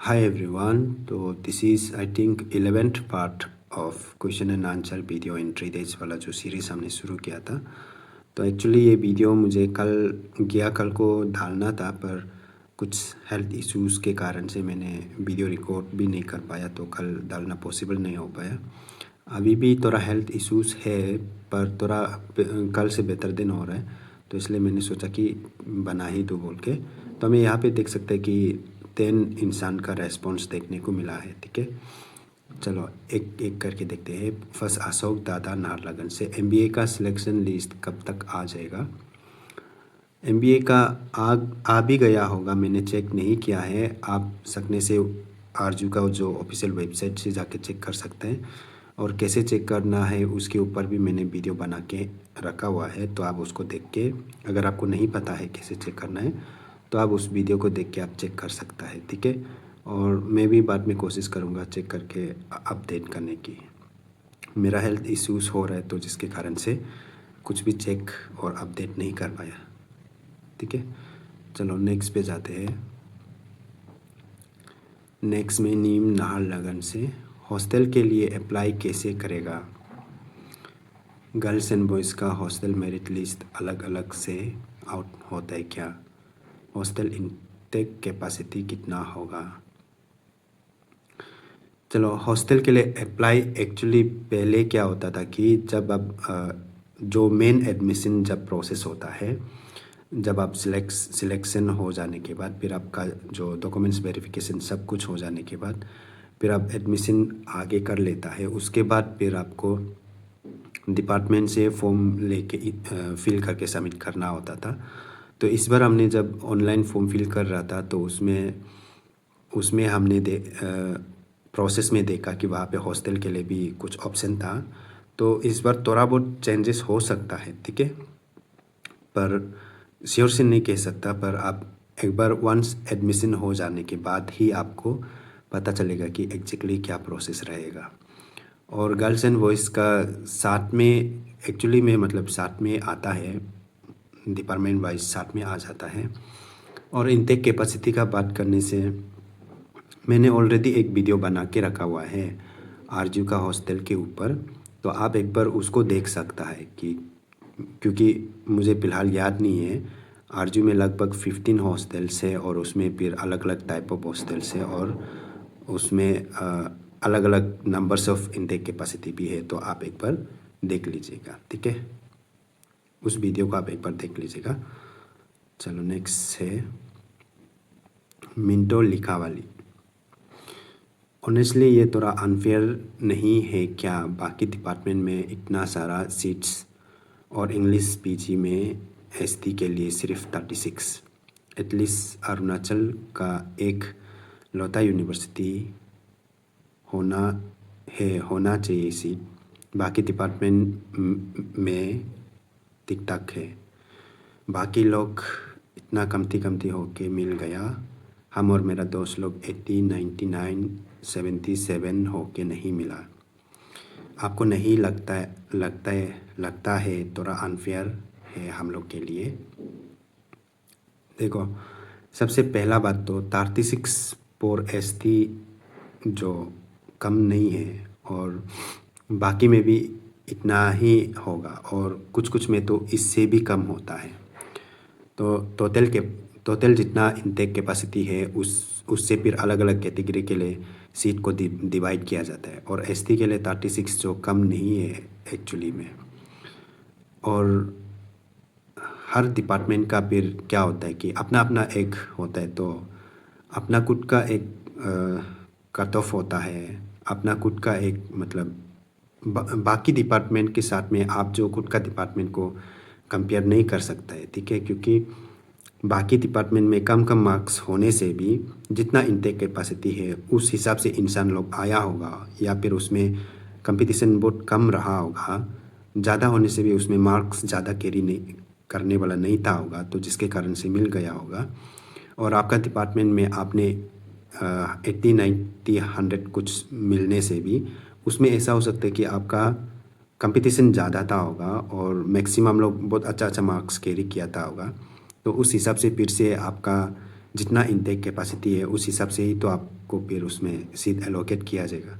Hi everyone. तो this is I think 11th part of question and answer video in 3 days वाला जो series हमने शुरू किया था। तो एक्चुअली ये वीडियो मुझे कल को डालना था, पर कुछ हेल्थ इश्यूज़ के कारण से मैंने वीडियो रिकॉर्ड भी नहीं कर पाया, तो कल डालना पॉसिबल नहीं हो पाया। अभी भी थोड़ा हेल्थ इश्यूज़ है, पर थोड़ा कल से बेहतर दिन हो रहा है, तो इसलिए मैंने सोचा कि बना ही दो बोल के। तो हमें यहाँ पे देख सकते हैं कि 10 इंसान का रेस्पॉन्स देखने को मिला है। ठीक है, चलो एक एक करके देखते हैं। फर्स्ट अशोक दादा नाहरलगन से, एमबीए का सिलेक्शन लिस्ट कब तक आ जाएगा? एमबीए का आ भी गया होगा, मैंने चेक नहीं किया है। आप सकने से आरजू का जो ऑफिशियल वेबसाइट से जाके चेक कर सकते हैं, और कैसे चेक करना है उसके ऊपर भी मैंने वीडियो बना के रखा हुआ है, तो आप उसको देख के, अगर आपको नहीं पता है कैसे चेक करना है तो आप उस वीडियो को देख के आप चेक कर सकता है। ठीक है, और मैं भी बाद में कोशिश करूँगा चेक करके अपडेट करने की। मेरा हेल्थ इश्यूज़ हो रहा है, तो जिसके कारण से कुछ भी चेक और अपडेट नहीं कर पाया। ठीक है, चलो नेक्स्ट पे जाते हैं। नेक्स्ट में नीम नाहरलगन से, हॉस्टल के लिए अप्लाई कैसे करेगा? गर्ल्स एंड बॉयज़ का हॉस्टल मेरिट लिस्ट अलग अलग से आउट होता है क्या? हॉस्टल इनटेक कैपेसिटी कितना होगा? चलो, हॉस्टल के लिए अप्लाई एक्चुअली पहले क्या होता था कि जब अब जो मेन एडमिशन जब प्रोसेस होता है, जब आप सिलेक्शन हो जाने के बाद, फिर आपका जो डॉक्यूमेंट्स वेरिफिकेशन सब कुछ हो जाने के बाद, फिर आप एडमिशन आगे कर लेता है। उसके बाद फिर आपको डिपार्टमेंट से फॉर्म लेके फिल करके सबमिट करना होता था। तो इस बार हमने जब ऑनलाइन फॉर्म फिल कर रहा था, तो उसमें उसमें हमने प्रोसेस में देखा कि वहाँ पे हॉस्टल के लिए भी कुछ ऑप्शन था। तो इस बार थोड़ा बहुत चेंजेस हो सकता है। ठीक है, पर श्योर से नहीं कह सकता, पर आप एक बार वंस एडमिशन हो जाने के बाद ही आपको पता चलेगा कि एग्जैक्टली क्या प्रोसेस रहेगा। और गर्ल्स एंड बॉयज़ का साथ में, एक्चुअली में मतलब साथ में आता है, डिपार्टमेंट वाइज साथ में आ जाता है। और इनटेक कैपेसिटी का बात करने से, मैंने ऑलरेडी एक वीडियो बना के रखा हुआ है आरजू का हॉस्टल के ऊपर, तो आप एक बार उसको देख सकता है कि, क्योंकि मुझे फ़िलहाल याद नहीं है। आरजू में लगभग 15 हॉस्टल्स है, और उसमें फिर अलग अलग टाइप ऑफ हॉस्टल्स है, और उसमें अलग अलग नंबर्स ऑफ इनटेक कैपेसिटी भी है। तो आप एक बार देख लीजिएगा। ठीक है, उस वीडियो को आप एक बार देख लीजिएगा। चलो नेक्स्ट है मिंटो लिखावाली। ऑनेस्टली ये थोड़ा अनफेयर नहीं है क्या? बाकी डिपार्टमेंट में इतना सारा सीट्स, और इंग्लिश पीजी में एसटी के लिए सिर्फ 36। एटलीस्ट अरुणाचल का एक लौता यूनिवर्सिटी होना चाहिए सीट। बाकी डिपार्टमेंट में टिक टाक है। बाकी लोग इतना कमती कमती होके मिल गया। हम और मेरा दोस्त लोग 80, 99, 77 होके नहीं मिला। आपको नहीं लगता है थोड़ा अनफेयर है हम लोग के लिए? देखो, सबसे पहला बात तो 36 फॉर एसटी जो कम नहीं है, और बाकी में भी इतना ही होगा, और कुछ कुछ में तो इससे भी कम होता है। तो टोटल जितना इनटेक कैपेसिटी है, उससे फिर अलग अलग कैटेगरी के लिए सीट को डिवाइड किया जाता है, और एसटी के लिए 36 जो कम नहीं है एक्चुअली में। और हर डिपार्टमेंट का फिर क्या होता है कि अपना अपना एक होता है, तो अपना खुद का एक कट ऑफ होता है, अपना खुद का एक मतलब बाकी डिपार्टमेंट के साथ में आप जो खुद का डिपार्टमेंट को कंपेयर नहीं कर सकता है। ठीक है, क्योंकि बाकी डिपार्टमेंट में कम कम मार्क्स होने से भी जितना इनटेक कैपेसिटी है उस हिसाब से इंसान लोग आया होगा, या फिर उसमें कंपटीशन बहुत कम रहा होगा। ज़्यादा होने से भी उसमें मार्क्स ज़्यादा कैरी नहीं करने वाला नहीं था होगा, तो जिसके कारण से मिल गया होगा। और आपका डिपार्टमेंट में आपने 80, 90, 100 कुछ मिलने से भी उसमें ऐसा हो सकता है कि आपका कंपटीशन ज़्यादा था होगा, और मैक्सिमम लोग बहुत अच्छा अच्छा मार्क्स कैरी किया था होगा। तो उस हिसाब से फिर से आपका जितना इनटेक कैपेसिटी है उस हिसाब से ही तो आपको फिर उसमें सीट एलोकेट किया जाएगा।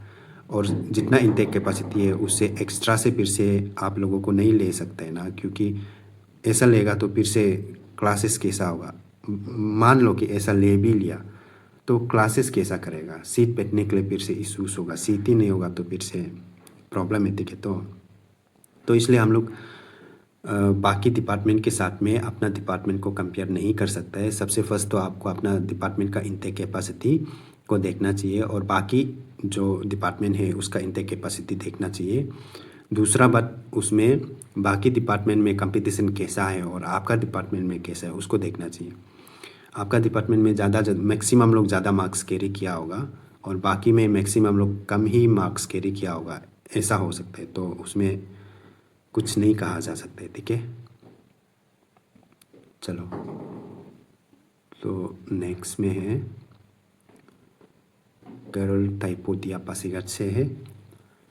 और जितना इनटेक कैपेसिटी है उससे एक्स्ट्रा से फिर से आप लोगों को नहीं ले सकते हैं ना, क्योंकि ऐसा लेगा तो फिर से क्लासेस कैसा होगा। मान लो कि ऐसा ले भी लिया तो क्लासेस कैसा करेगा, सीट बैठने के लिए फिर से इशूज़ होगा, सीट ही नहीं होगा तो फिर से प्रॉब्लमेटिक है। तो इसलिए हम लोग बाकी डिपार्टमेंट के साथ में अपना डिपार्टमेंट को कंपेयर नहीं कर सकता है। सबसे फर्स्ट तो आपको अपना डिपार्टमेंट का इंटेक कैपेसिटी को देखना चाहिए और बाकी जो डिपार्टमेंट है उसका इंटेक कैपेसिटी देखना चाहिए। दूसरा बात, उसमें बाकी डिपार्टमेंट में कंपटीशन कैसा है और आपका डिपार्टमेंट में कैसा है उसको देखना चाहिए। आपका डिपार्टमेंट में ज़्यादा मैक्सिमम लोग ज़्यादा मार्क्स कैरी किया होगा और बाकी में मैक्सिमम लोग कम ही मार्क्स कैरी किया होगा, ऐसा हो सकता है। तो उसमें कुछ नहीं कहा जा सकता है, ठीक है। चलो, तो नेक्स्ट में है कैरोल टाइपोडिया पासीघाट से है।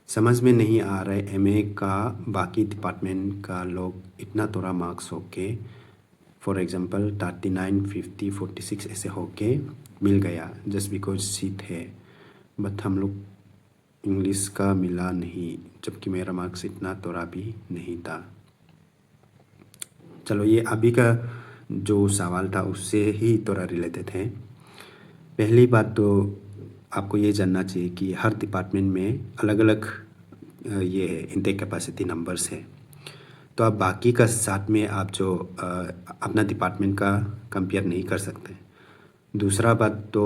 समझ में नहीं आ रहा है एमए का बाकी डिपार्टमेंट का लोग इतना थोड़ा मार्क्स होके, फॉर एग्जांपल 39, 50, 46 ऐसे होके मिल गया जस्ट बिकॉज सीट है, बट हम लोग इंग्लिश का मिला नहीं, जबकि मेरा मार्क्स इतना थोड़ा भी नहीं था। चलो, ये अभी का जो सवाल था उससे ही थोड़ा रिलेटेड है। पहली बात तो आपको ये जानना चाहिए कि हर डिपार्टमेंट में अलग अलग ये है इंटेक कैपेसिटी नंबर्स है। तो आप बाकी का साथ में आप जो अपना डिपार्टमेंट का कंपेयर नहीं कर सकते। दूसरा बात तो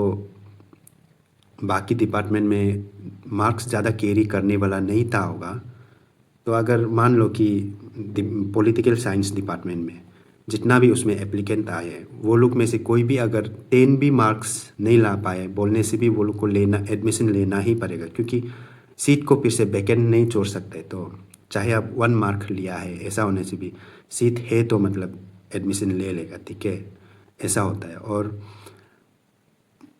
बाकी डिपार्टमेंट में मार्क्स ज़्यादा कैरी करने वाला नहीं था होगा। तो अगर मान लो कि पॉलिटिकल साइंस डिपार्टमेंट में जितना भी उसमें एप्लीकेंट आए वो लोग में से कोई भी अगर 10 भी मार्क्स नहीं ला पाए, बोलने से भी वो लोग को एडमिशन लेना ही पड़ेगा, क्योंकि सीट को फिर से वैकेंट नहीं छोड़ सकते। तो चाहे आप 1 मार्क लिया है, ऐसा होने से भी सीट है तो मतलब एडमिशन ले लेगा, ठीक है, ऐसा होता है। और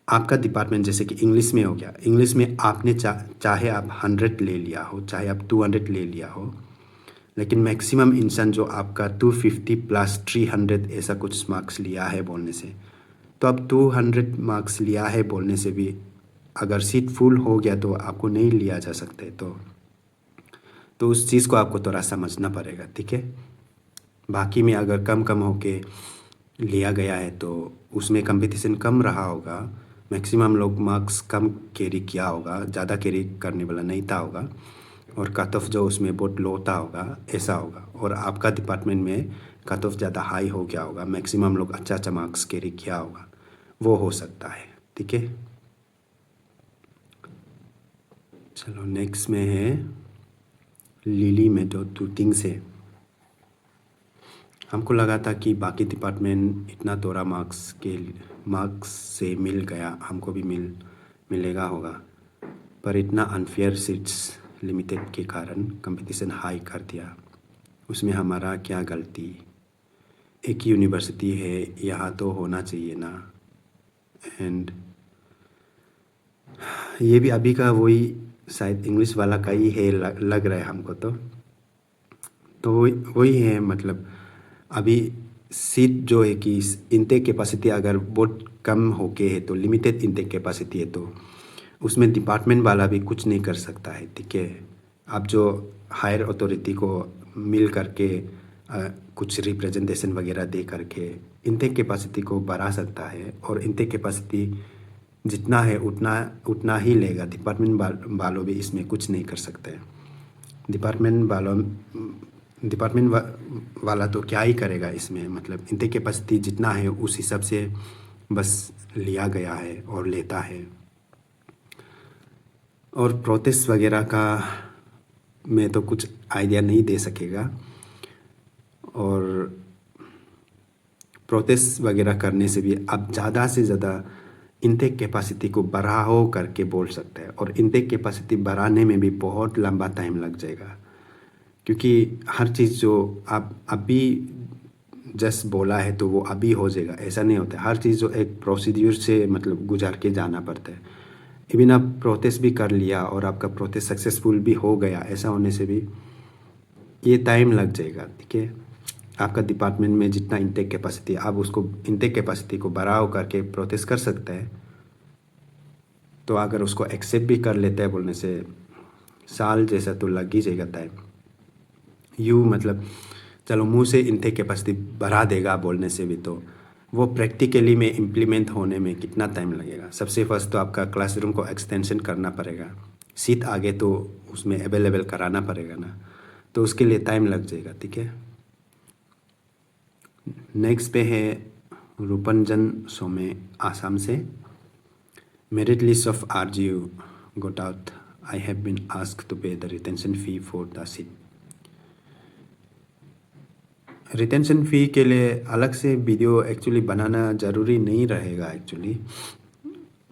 आपका डिपार्टमेंट जैसे कि इंग्लिश में हो गया, इंग्लिश में आपने चाहे आप 100 ले लिया हो, चाहे आप 200 ले लिया हो, लेकिन मैक्सिमम इंसान जो आपका 250 प्लस 300 ऐसा कुछ मार्क्स लिया है बोलने से, तो अब 200 मार्क्स लिया है बोलने से भी अगर सीट फुल हो गया तो आपको नहीं लिया जा सकते। तो उस चीज़ को आपको थोड़ा समझना पड़ेगा, ठीक है। बाकी में अगर कम कम होके लिया गया है तो उसमें कंपटीशन कम रहा होगा, मैक्सिमम लोग मार्क्स कम कैरी किया होगा, ज़्यादा कैरी करने वाला नहीं था होगा, और कट ऑफ जो उसमें बहुत लो था होगा, ऐसा होगा। और आपका डिपार्टमेंट में कट ऑफ ज़्यादा हाई हो गया होगा, मैक्सिमम लोग अच्छा अच्छा मार्क्स कैरी किया होगा, वो हो सकता है, ठीक है। चलो, नेक्स्ट में है लिली में जो टूटिंग से। हमको लगा था कि बाकी डिपार्टमेंट इतना थोड़ा मार्क्स से मिल गया, हमको भी मिलेगा होगा, पर इतना अनफेयर सीट्स लिमिटेड के कारण कंपटीशन हाई कर दिया। उसमें हमारा क्या गलती, एक ही यूनिवर्सिटी है, यहाँ तो होना चाहिए ना। एंड ये भी अभी का वही शायद इंग्लिश वाला का ही है, लग रहा है हमको। तो वही है, मतलब अभी सीट जो है कि इनटेक कैपेसिटी अगर बहुत कम होके है तो लिमिटेड इनटेक कैपेसिटी है, तो उसमें डिपार्टमेंट वाला भी कुछ नहीं कर सकता है, ठीक है। आप जो हायर अथॉरिटी को मिल करके कुछ रिप्रेजेंटेशन वगैरह दे करके इनटेक कैपेसिटी को बढ़ा सकता है, और इनटेक कैपेसिटी जितना है उतना ही लेगा। डिपार्टमेंट वालों भी इसमें कुछ नहीं कर सकते। डिपार्टमेंट वाला तो क्या ही करेगा इसमें, मतलब इनटेक कैपेसिटी जितना है उस हिसाब से बस लिया गया है और लेता है। और प्रोटेस्ट वगैरह का मैं तो कुछ आइडिया नहीं दे सकेगा, और प्रोटेस्ट वगैरह करने से भी आप ज़्यादा से ज़्यादा इनटेक कैपेसिटी को बढ़ाओ करके बोल सकते हैं, और इनटेक कैपेसिटी बढ़ाने में भी बहुत लंबा टाइम लग जाएगा, क्योंकि हर चीज़ जो आप अभी जस्ट बोला है तो वो अभी हो जाएगा, ऐसा नहीं होता। हर चीज़ जो एक प्रोसीड्यूर से मतलब गुजार के जाना पड़ता है। इवन आप प्रोटेस्ट भी कर लिया और आपका प्रोटेस्ट सक्सेसफुल भी हो गया, ऐसा होने से भी ये टाइम लग जाएगा, ठीक है। आपका डिपार्टमेंट में जितना इंटेक कैपेसिटी, आप उसको इंटेक कैपेसिटी को बढ़ाओ करके प्रोटेस्ट कर सकते हैं। तो अगर उसको एक्सेप्ट भी कर लेते हैं बोलने से साल जैसा तो लग ही जाएगा टाइम। यू मतलब चलो मुंह से इंटेक कैपेसिटी बढ़ा देगा बोलने से भी, तो वो प्रैक्टिकली में इम्प्लीमेंट होने में कितना टाइम लगेगा। सबसे फर्स्ट तो आपका क्लासरूम को एक्सटेंशन करना पड़ेगा, सीट आगे तो उसमें अवेलेबल कराना पड़ेगा ना, तो उसके लिए टाइम लग जाएगा। ठीक है, नेक्स्ट पे है रूपंजन सोमे आसाम से। Merit list of RGU got out. I have been asked to pay the retention fee for the seat. Retention fee के लिए अलग से वीडियो एक्चुअली बनाना ज़रूरी नहीं रहेगा। एक्चुअली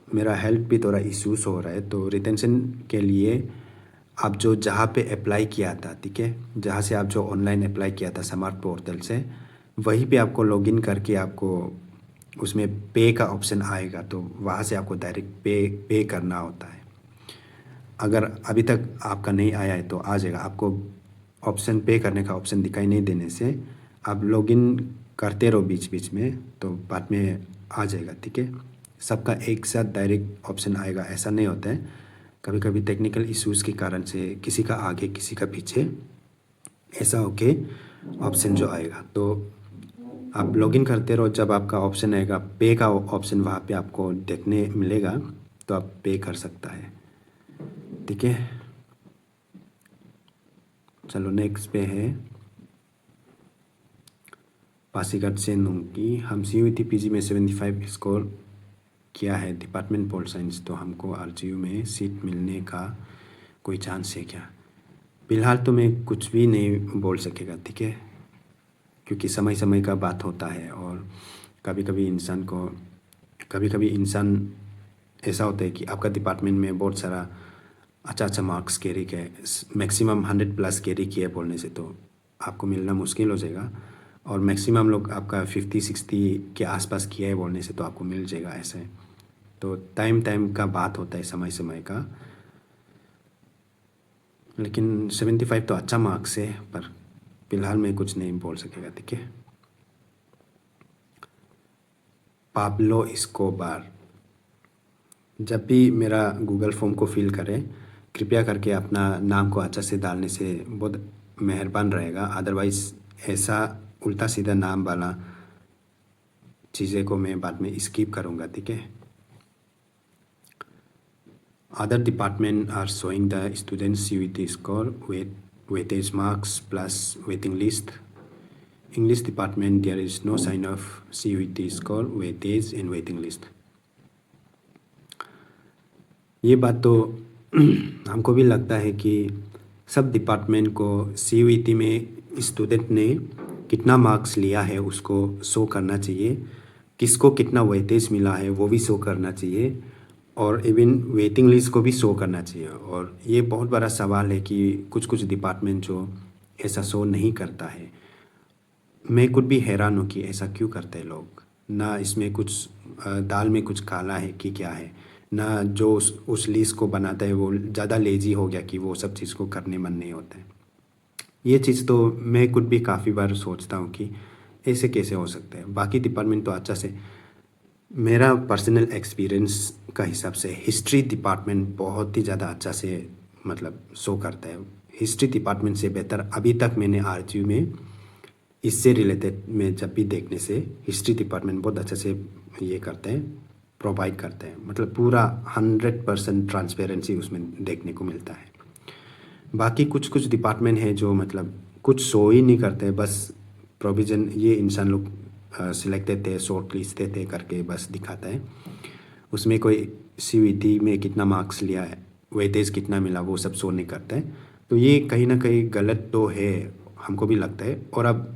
मेरा हेल्थ भी थोड़ा इश्यूज हो रहा है, तो रिटेंशन के लिए आप जो जहाँ पे अप्लाई किया था, ठीक है, जहाँ से आप जो ऑनलाइन अप्लाई किया था स्मार्ट पोर्टल से, वहीं पे आपको लॉगिन करके आपको उसमें पे का ऑप्शन आएगा, तो वहाँ से आपको डायरेक्ट पे करना होता है। अगर अभी तक आपका नहीं आया है तो आ जाएगा। आपको ऑप्शन पे करने का ऑप्शन दिखाई नहीं देने से आप लॉगिन करते रहो बीच बीच में, तो बाद में आ जाएगा। ठीक है, सबका एक साथ डायरेक्ट ऑप्शन आएगा ऐसा नहीं होता है। कभी कभी टेक्निकल इश्यूज़ के कारण से किसी का आगे किसी का पीछे ऐसा होके ऑप्शन जो आएगा, तो आप लॉगिन करते रहो। जब आपका ऑप्शन आएगा पे का ऑप्शन, वहाँ पे आपको देखने मिलेगा, तो आप पे कर सकता है। ठीक है, चलो नेक्स्ट पे है पासीघाट से नुंगी। हम CUET PG में 75 स्कोर किया है डिपार्टमेंट पोल साइंस, तो हमको RGU में सीट मिलने का कोई चांस है क्या? फिलहाल तो मैं कुछ भी नहीं बोल सकेगा। ठीक है, क्योंकि समय समय का बात होता है, और कभी कभी इंसान ऐसा होता है कि आपका डिपार्टमेंट में बहुत सारा अच्छा मार्क्स कैरी किया है, मैक्सिमम 100+ कैरी किया है बोलने से, तो आपको मिलना मुश्किल हो जाएगा। और मैक्सिमम लोग आपका 50-60 के आसपास किया है बोलने से तो आपको मिल जाएगा ऐसे। तो टाइम का बात होता है, समय समय का। लेकिन 75 तो अच्छा मार्क्स है, पर फिलहाल मैं कुछ नहीं बोल सकेगा। ठीक है, पाब्लो एस्कोबार। जब भी मेरा गूगल फॉर्म को फिल करें, कृपया करके अपना नाम को अच्छा से डालने से बहुत मेहरबान रहेगा। अदरवाइज़ ऐसा उल्टा सीधा नाम वाला चीज़ें को मैं बाद में स्किप करूँगा। ठीक है, other department are showing the students CUET score weightage marks plus waiting list. English department there is no sign of CUET score, weightage and waiting list. ये बात तो हमको भी लगता है कि सब डिपार्टमेंट को CUET में स्टूडेंट ने कितना मार्क्स लिया है उसको शो करना चाहिए, किसको कितना वेटेज मिला है वो भी शो करना चाहिए, और इवन वेटिंग लिस्ट को भी शो करना चाहिए। और ये बहुत बड़ा सवाल है कि कुछ डिपार्टमेंट जो ऐसा शो नहीं करता है। मैं खुद भी हैरान हूँ कि ऐसा क्यों करते हैं लोग। ना इसमें कुछ दाल में कुछ काला है कि क्या है, ना जो उस लिस्ट को बनाता है वो ज़्यादा लेजी हो गया कि वो सब चीज़ को करने मन नहीं होता है। ये चीज़ तो मैं खुद भी काफ़ी बार सोचता हूँ कि ऐसे कैसे हो सकता है। बाकी डिपार्टमेंट तो अच्छा से, मेरा पर्सनल एक्सपीरियंस का हिसाब से हिस्ट्री डिपार्टमेंट बहुत ही ज़्यादा अच्छा से मतलब शो करता है। हिस्ट्री डिपार्टमेंट से बेहतर अभी तक मैंने RGU में इससे रिलेटेड में जब भी देखने से हिस्ट्री डिपार्टमेंट बहुत अच्छे से ये करते हैं, प्रोवाइड करते हैं। मतलब पूरा 100% ट्रांसपेरेंसी उसमें देखने को मिलता है। बाकी कुछ डिपार्टमेंट है जो मतलब कुछ शो ही नहीं करते, बस प्रोविज़न ये इंसान लोग सिलेक्टेड थे, शॉर्ट लिस्ट थे करके बस दिखाता है। उसमें कोई CUET में कितना मार्क्स लिया है, वेटेज कितना मिला, वो सब शो नहीं करता है। तो ये कहीं ना कहीं गलत तो है, हमको भी लगता है। और अब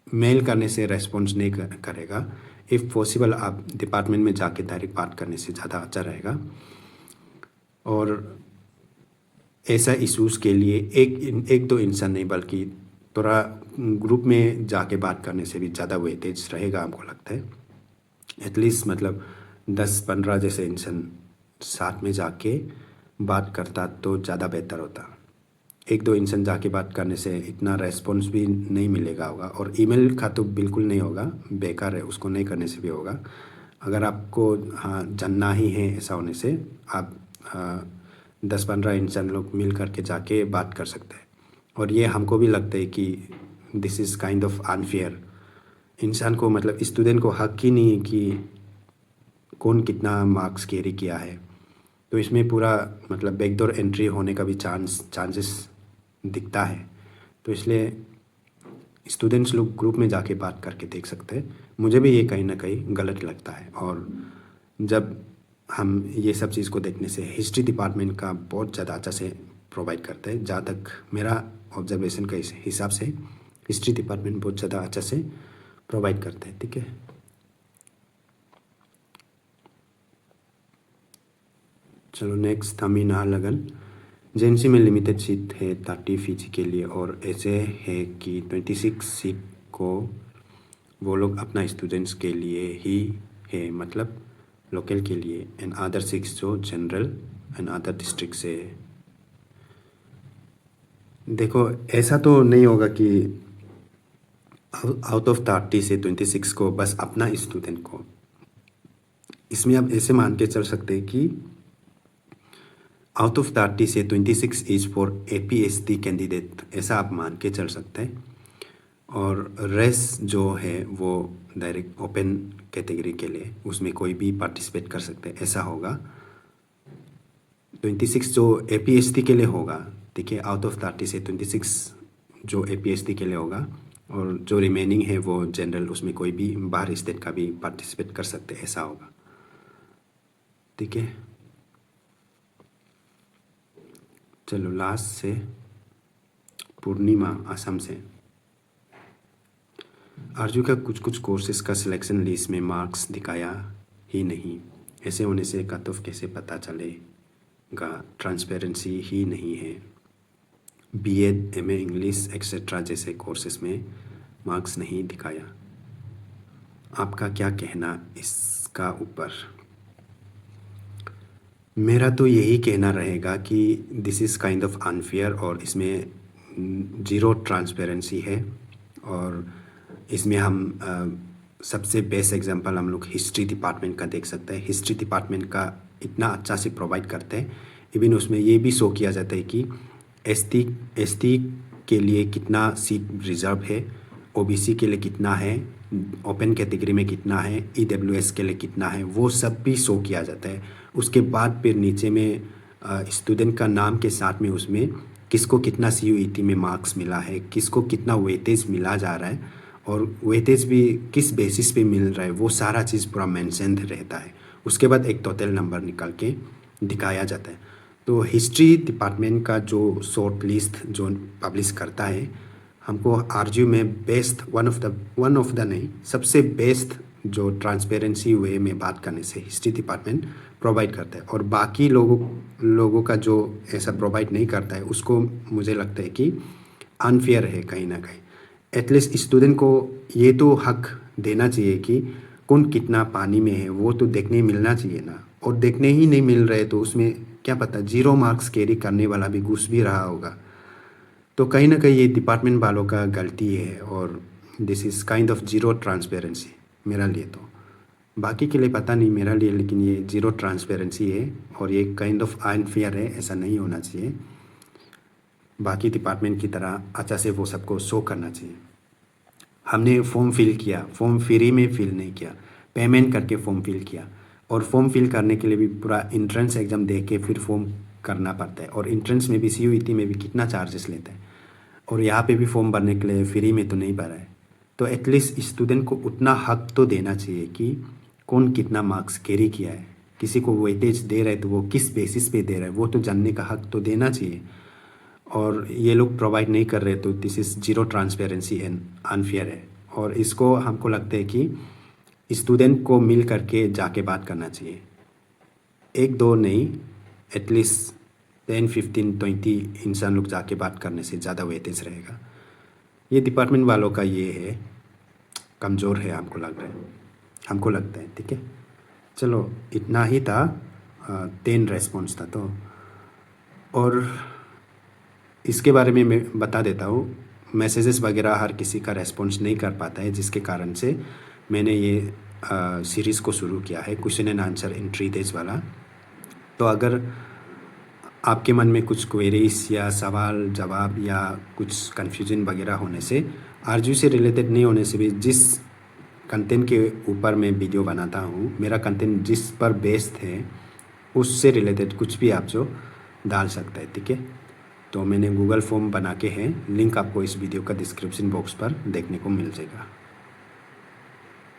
मेल करने से रेस्पॉन्स नहीं करेगा। इफ़ पॉसिबल आप डिपार्टमेंट में जाके डायरेक्ट बात करने से ज़्यादा अच्छा रहेगा। और ऐसा इश्यूज़ के लिए एक दो इंसान नहीं बल्कि थोड़ा ग्रुप में जाके बात करने से भी ज़्यादा वेटेज रहेगा हमको लगता है। एटलीस्ट मतलब 10-15 जैसे इंसान साथ में जाके बात करता तो ज़्यादा बेहतर होता। एक दो इंसान जाके बात करने से इतना रेस्पॉन्स भी नहीं मिलेगा होगा, और ईमेल का तो बिल्कुल नहीं होगा, बेकार है, उसको नहीं करने से भी होगा। अगर आपको हाँ जानना ही है ऐसा होने से आप 10-15 इंसान लोग मिल करके जाके बात कर सकते हैं। और ये हमको भी लगता है कि this is kind of unfair. इंसान को मतलब स्टूडेंट को हक ही नहीं है कि कौन कितना मार्क्स कैरी किया है। तो इसमें पूरा मतलब बैकडोर एंट्री होने का भी चांसेस दिखता है। तो इसलिए स्टूडेंट्स लोग ग्रुप में जाके बात करके देख सकते हैं। मुझे भी ये कहीं ना कहीं गलत लगता है। और जब हम ये सब चीज़ को देखने से हिस्ट्री डिपार्टमेंट का बहुत ज़्यादा अच्छा से प्रोवाइड करता है। जहाँ तक मेरा ऑब्जर्वेशन के हिसाब से हिस्ट्री डिपार्टमेंट बहुत ज़्यादा अच्छा से प्रोवाइड करता है। ठीक है, चलो नेक्स्ट तमी नाहरलगन। जेएनसी में लिमिटेड सीट है 30 फीजी के लिए, और ऐसे है कि 26 सीट को वो लोग अपना स्टूडेंट्स के लिए ही है, मतलब लोकल के लिए, एंड अदर 6 जो जनरल एंड अदर डिस्ट्रिक्ट से है। देखो ऐसा तो नहीं होगा कि आउट ऑफ 30 से 26 को बस अपना स्टूडेंट को। इसमें आप ऐसे मान के चल सकते हैं कि आउट ऑफ 30 से 26 इज फॉर APST कैंडिडेट, ऐसा आप मान के चल सकते हैं। और रेस्ट जो है वो डायरेक्ट ओपन कैटेगरी के लिए, उसमें कोई भी पार्टिसिपेट कर सकते हैं, ऐसा होगा। 26 जो APST के लिए होगा, ठीक है, आउट ऑफ 30 से 26 जो APST के लिए होगा, और जो रिमेनिंग है वो जनरल, उसमें कोई भी बाहर स्टेट का भी पार्टिसिपेट कर सकते हैं, ऐसा होगा। ठीक है, चलो लास्ट से पूर्णिमा असम से। आरजू का कुछ कुछ कोर्सेज का सिलेक्शन लिस्ट में मार्क्स दिखाया ही नहीं, ऐसे होने से कट ऑफ कैसे पता चलेगा? ट्रांसपेरेंसी ही नहीं है। BEd, MA इंग्लिश एक्सेट्रा जैसे कोर्सेज में मार्क्स नहीं दिखाया। आपका क्या कहना इसका ऊपर? मेरा तो यही कहना रहेगा कि this is kind of unfair, और इसमें ज़ीरो ट्रांसपेरेंसी है। और इसमें हम सबसे बेस्ट एग्जांपल हम लोग हिस्ट्री डिपार्टमेंट का देख सकते हैं। हिस्ट्री डिपार्टमेंट का इतना अच्छा से प्रोवाइड करते हैं। इवन उसमें ये भी शो किया जाता है कि एसटी के लिए कितना सीट रिजर्व है, OBC के लिए कितना है, ओपन कैटेगरी में कितना है, EWS के लिए कितना है, वो सब भी शो किया जाता है। उसके बाद फिर नीचे में स्टूडेंट का नाम के साथ में उसमें किसको कितना CUET में मार्क्स मिला है, किसको कितना वेटेज मिला जा रहा है, और वेटेज भी किस बेसिस पे मिल रहा है, वो सारा चीज़ पूरा मेंशन रहता है। उसके बाद एक टोटल नंबर निकाल के दिखाया जाता है। तो हिस्ट्री डिपार्टमेंट का जो शॉर्ट लिस्ट जो पब्लिश करता है, हमको आरजू में बेस्ट वन ऑफ द नहीं, सबसे बेस्ट जो ट्रांसपेरेंसी वे में बात करने से हिस्ट्री डिपार्टमेंट प्रोवाइड करता है। और बाकी लोगों का जो ऐसा प्रोवाइड नहीं करता है, उसको मुझे लगता है कि अनफेयर है कहीं ना कहीं। एटलीस्ट स्टूडेंट को ये तो हक देना चाहिए कि कौन कितना पानी में है, वो तो देखने मिलना चाहिए ना। और देखने ही नहीं मिल रहे तो उसमें क्या पता 0 मार्क्स कैरी करने वाला भी घुस भी रहा होगा। तो कहीं ना कहीं ये डिपार्टमेंट वालों का गलती है, और this is kind of zero transparency मेरा लिए। तो बाकी के लिए पता नहीं मेरा लिए, लेकिन ये ज़ीरो ट्रांसपेरेंसी है, और ये काइंड ऑफ अनफेयर है, ऐसा नहीं होना चाहिए। बाकी डिपार्टमेंट की तरह अच्छा से वो सबको शो करना चाहिए। हमने फॉर्म फिल किया, फॉर्म फ्री में फिल नहीं किया, पेमेंट करके फॉर्म फिल किया। और फॉर्म फिल करने के लिए भी पूरा इंट्रेंस एग्ज़ाम दे के फिर फॉर्म करना पड़ता है। और इंट्रेंस में भी CUET में भी कितना चार्जेस लेते हैं, और यहाँ पे भी फॉर्म भरने के लिए फ्री में तो नहीं भरा है। तो एटलीस्ट स्टूडेंट को उतना हक तो देना चाहिए कि कौन कितना मार्क्स कैरी किया है। किसी को वेटेज दे रहे तो वो किस बेसिस पे दे रहा है, वो तो जानने का हक तो देना चाहिए। और ये लोग प्रोवाइड नहीं कर रहे, तो this is zero transparency and unfair है। और इसको हमको लगता है कि स्टूडेंट को मिल करके जाके बात करना चाहिए, एक दो नहीं, एटलीस्ट 10, 15, 20 इंसान लोग जाके बात करने से ज़्यादा वेटेज रहेगा। ये डिपार्टमेंट वालों का ये है, कमज़ोर है, हमको लग रहा है, हमको लगता है। ठीक है, चलो इतना ही था। 10 रेस्पॉन्स था तो। और इसके बारे में मैं बता देता हूँ। मैसेजेस वगैरह हर किसी का रेस्पॉन्स नहीं कर पाता है, जिसके कारण से मैंने ये सीरीज़ को शुरू किया है, question and answer in 3 days वाला। तो अगर आपके मन में कुछ क्वेरीज या सवाल जवाब या कुछ कन्फ्यूजन वगैरह होने से, आरजू से रिलेटेड नहीं होने से भी, जिस कंटेंट के ऊपर मैं वीडियो बनाता हूँ, मेरा कंटेंट जिस पर बेस्ड है उससे रिलेटेड कुछ भी आप जो डाल सकते हैं, ठीक है। तो मैंने गूगल फॉर्म बना के हैं, लिंक आपको इस वीडियो का डिस्क्रिप्शन बॉक्स पर देखने को मिल जाएगा।